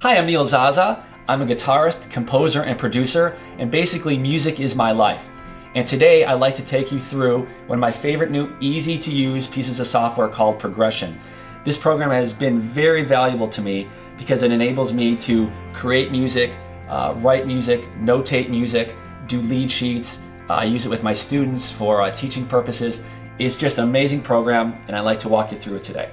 Hi, I'm Neil Zaza. I'm a guitarist, composer, and producer, and basically music is my life. And today I'd like to take you through one of my favorite new easy-to-use pieces of software called Progression. This program has been very valuable to me because it enables me to create music, write music, notate music, do lead sheets. I use it with my students for teaching purposes. It's just an amazing program, and I'd like to walk you through it today.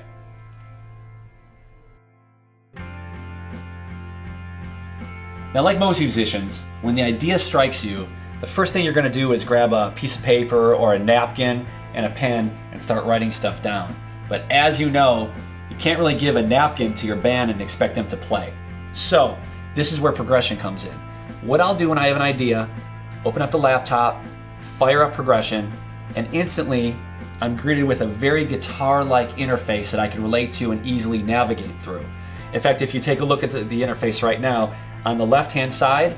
Now, like most musicians, when the idea strikes you, the first thing you're going to do is grab a piece of paper or a napkin and a pen and start writing stuff down. But as you know, you can't really give a napkin to your band and expect them to play. So, this is where Progression comes in. What I'll do when I have an idea, open up the laptop, fire up Progression, and instantly I'm greeted with a very guitar-like interface that I can relate to and easily navigate through. In fact, if you take a look at the interface right now, on the left-hand side,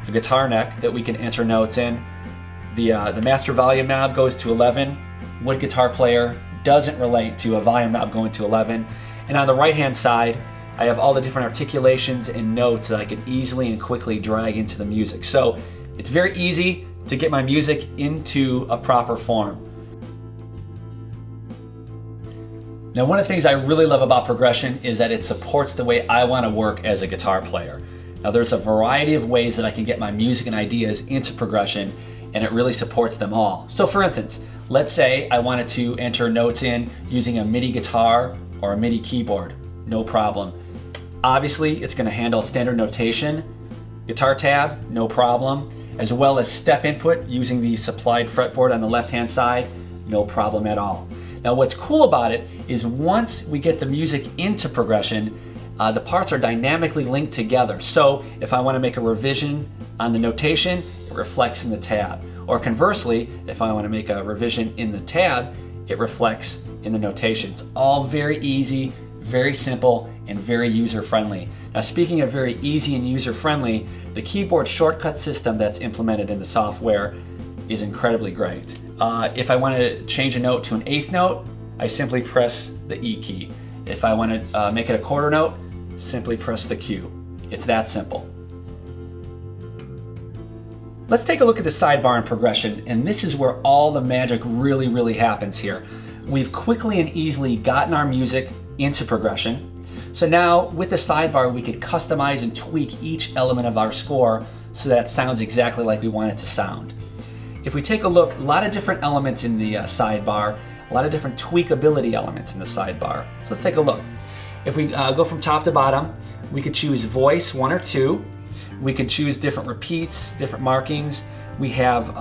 a guitar neck that we can enter notes in. The master volume knob goes to 11. What guitar player doesn't relate to a volume knob going to 11? And on the right-hand side, I have all the different articulations and notes that I can easily and quickly drag into the music. So it's very easy to get my music into a proper form. Now, one of the things I really love about Progression is that it supports the way I want to work as a guitar player. Now, there's a variety of ways that I can get my music and ideas into Progression, and it really supports them all. So for instance, let's say I wanted to enter notes in using a MIDI guitar or a MIDI keyboard. No problem. Obviously, it's going to handle standard notation, guitar tab, no problem, as well as step input using the supplied fretboard on the left-hand side, no problem at all. Now, what's cool about it is once we get the music into Progression, the parts are dynamically linked together. So if I want to make a revision on the notation, it reflects in the tab. Or conversely, if I want to make a revision in the tab, it reflects in the notation. It's all very easy, very simple, and very user-friendly. Now, speaking of very easy and user-friendly, the keyboard shortcut system that's implemented in the software is incredibly great. If I want to change a note to an eighth note, I simply press the E key. If I want to make it a quarter note, simply press the Q. It's that simple. Let's take a look at the sidebar in Progression, and this is where all the magic really happens here. We've quickly and easily gotten our music into Progression. So now with the sidebar, we could customize and tweak each element of our score so that it sounds exactly like we want it to sound. If we take a look, a lot of different elements in the sidebar, a lot of different tweakability elements in the sidebar. So let's take a look. If we go from top to bottom, we could choose voice 1 or 2. We could choose different repeats, different markings. We have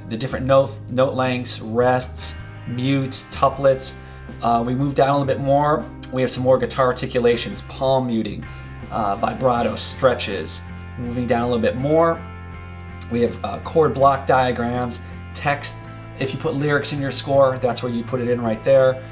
the different note lengths, rests, mutes, tuplets. We move down a little bit more. We have some more guitar articulations, palm muting, vibrato, stretches. Moving down a little bit more, we have chord block diagrams, text. If you put lyrics in your score, that's where you put it in right there.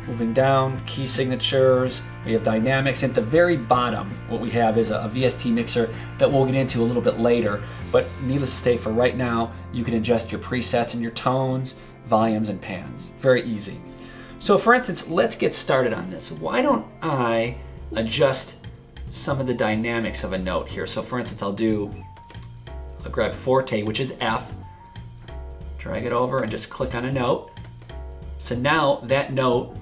Moving down, key signatures, we have dynamics. At the very bottom, what we have is a VST mixer that we'll get into a little bit later, but needless to say, for right now, you can adjust your presets and your tones, volumes, and pans. Very easy. So for instance, let's get started on this. Why don't I adjust some of the dynamics of a note here? So for instance, I'll grab forte, which is F, drag it over and just click on a note. So now that note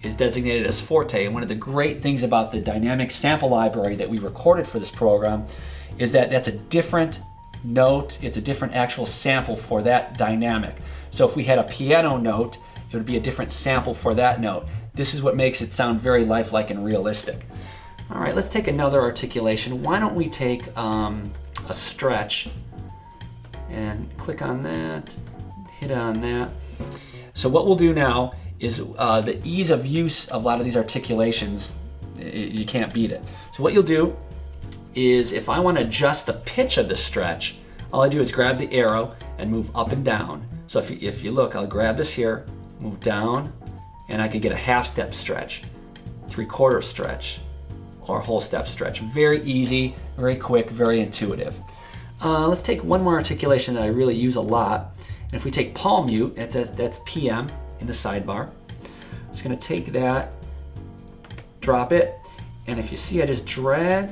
is designated as forte. And one of the great things about the dynamic sample library that we recorded for this program is that that's a different note. It's a different actual sample for that dynamic. So if we had a piano note, it would be a different sample for that note. This is what makes it sound very lifelike and realistic. All right, let's take another articulation. Why don't we take a stretch and click on that, hit on that. So what we'll do now is the ease of use of a lot of these articulations, you can't beat it. So what you'll do is if I want to adjust the pitch of the stretch, all I do is grab the arrow and move up and down. So if you look, I'll grab this here, move down, and I can get a half step stretch, 3/4 stretch, or a whole step stretch. Very easy, very quick, very intuitive. Let's take one more articulation that I really use a lot. And if we take palm mute, that's PM in the sidebar. I'm just gonna take that, drop it, and if you see, I just drag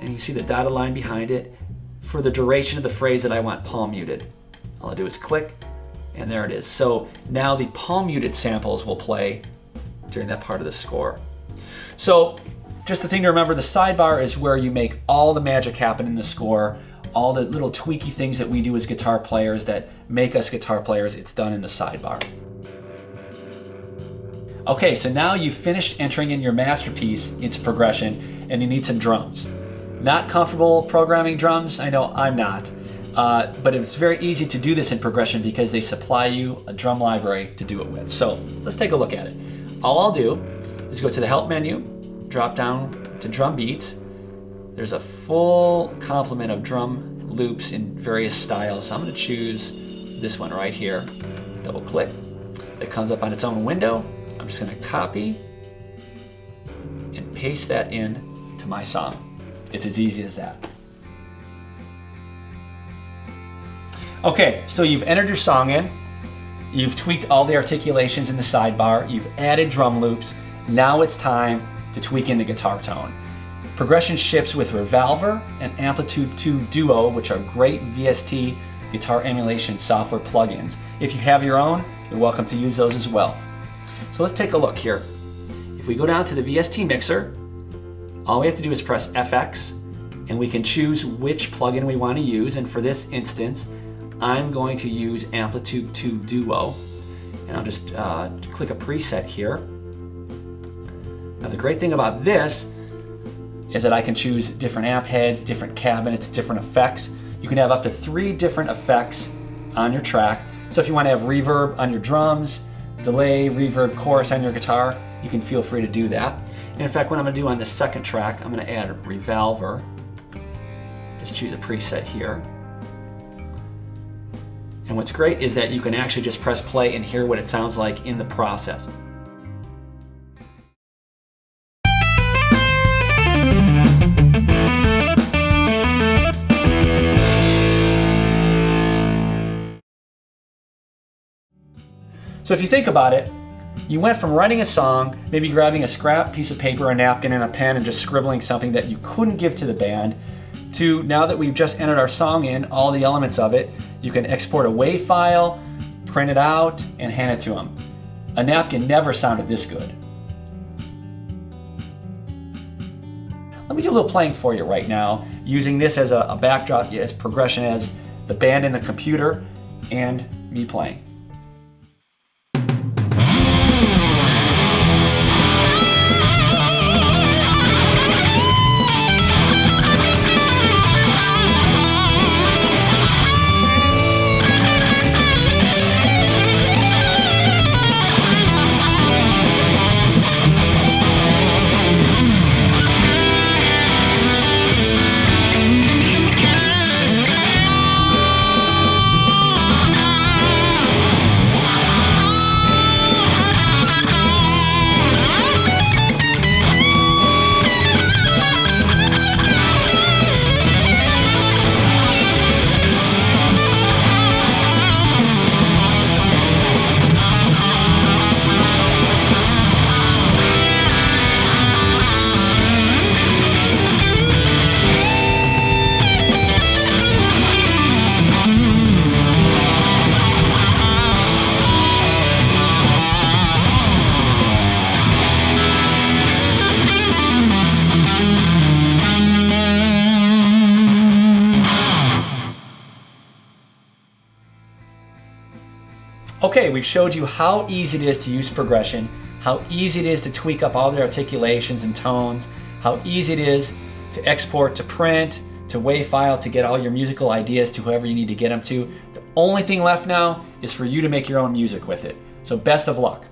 and you see the dotted line behind it for the duration of the phrase that I want palm muted. All I do is click, and there it is. So now the palm muted samples will play during that part of the score. So just the thing to remember, the sidebar is where you make all the magic happen in the score, all the little tweaky things that we do as guitar players that make us guitar players, it's done in the sidebar. Okay, so now you've finished entering in your masterpiece into progression and you need some drums. Not comfortable programming drums? I know I'm not. But it's very easy to do this in progression because they supply you a drum library to do it with. So let's take a look at it. All I'll do is go to the Help menu, drop down to Drum Beats. There's a full complement of drum loops in various styles. So I'm going to choose this one right here. Double click. It comes up on its own window. I'm just going to copy and paste that in to my song. It's as easy as that. Okay, so you've entered your song in, you've tweaked all the articulations in the sidebar, you've added drum loops. Now it's time to tweak in the guitar tone. Progression ships with Revolver and Amplitude 2 Duo, which are great VST guitar emulation software plugins. If you have your own, you're welcome to use those as well. So let's take a look here. If we go down to the VST mixer, all we have to do is press FX, and we can choose which plugin we want to use. And for this instance, I'm going to use Amplitude 2 Duo, and I'll just click a preset here. Now the great thing about this is that I can choose different amp heads, different cabinets, different effects. You can have up to 3 different effects on your track. So if you want to have reverb on your drums, delay, reverb, chorus on your guitar, you can feel free to do that. And in fact, what I'm going to do on the second track, I'm going to add Revolver. Just choose a preset here. And what's great is that you can actually just press play and hear what it sounds like in the process. So if you think about it, you went from writing a song, maybe grabbing a scrap piece of paper, a napkin, and a pen and just scribbling something that you couldn't give to the band, to now that we've just entered our song in, all the elements of it, you can export a WAV file, print it out, and hand it to them. A napkin never sounded this good. Let me do a little playing for you right now, using this as a backdrop, as progression, as the band and the computer, and me playing. Okay, we've showed you how easy it is to use progression, how easy it is to tweak up all the articulations and tones, how easy it is to export to print, to WAV file, to get all your musical ideas to whoever you need to get them to. The only thing left now is for you to make your own music with it. So best of luck.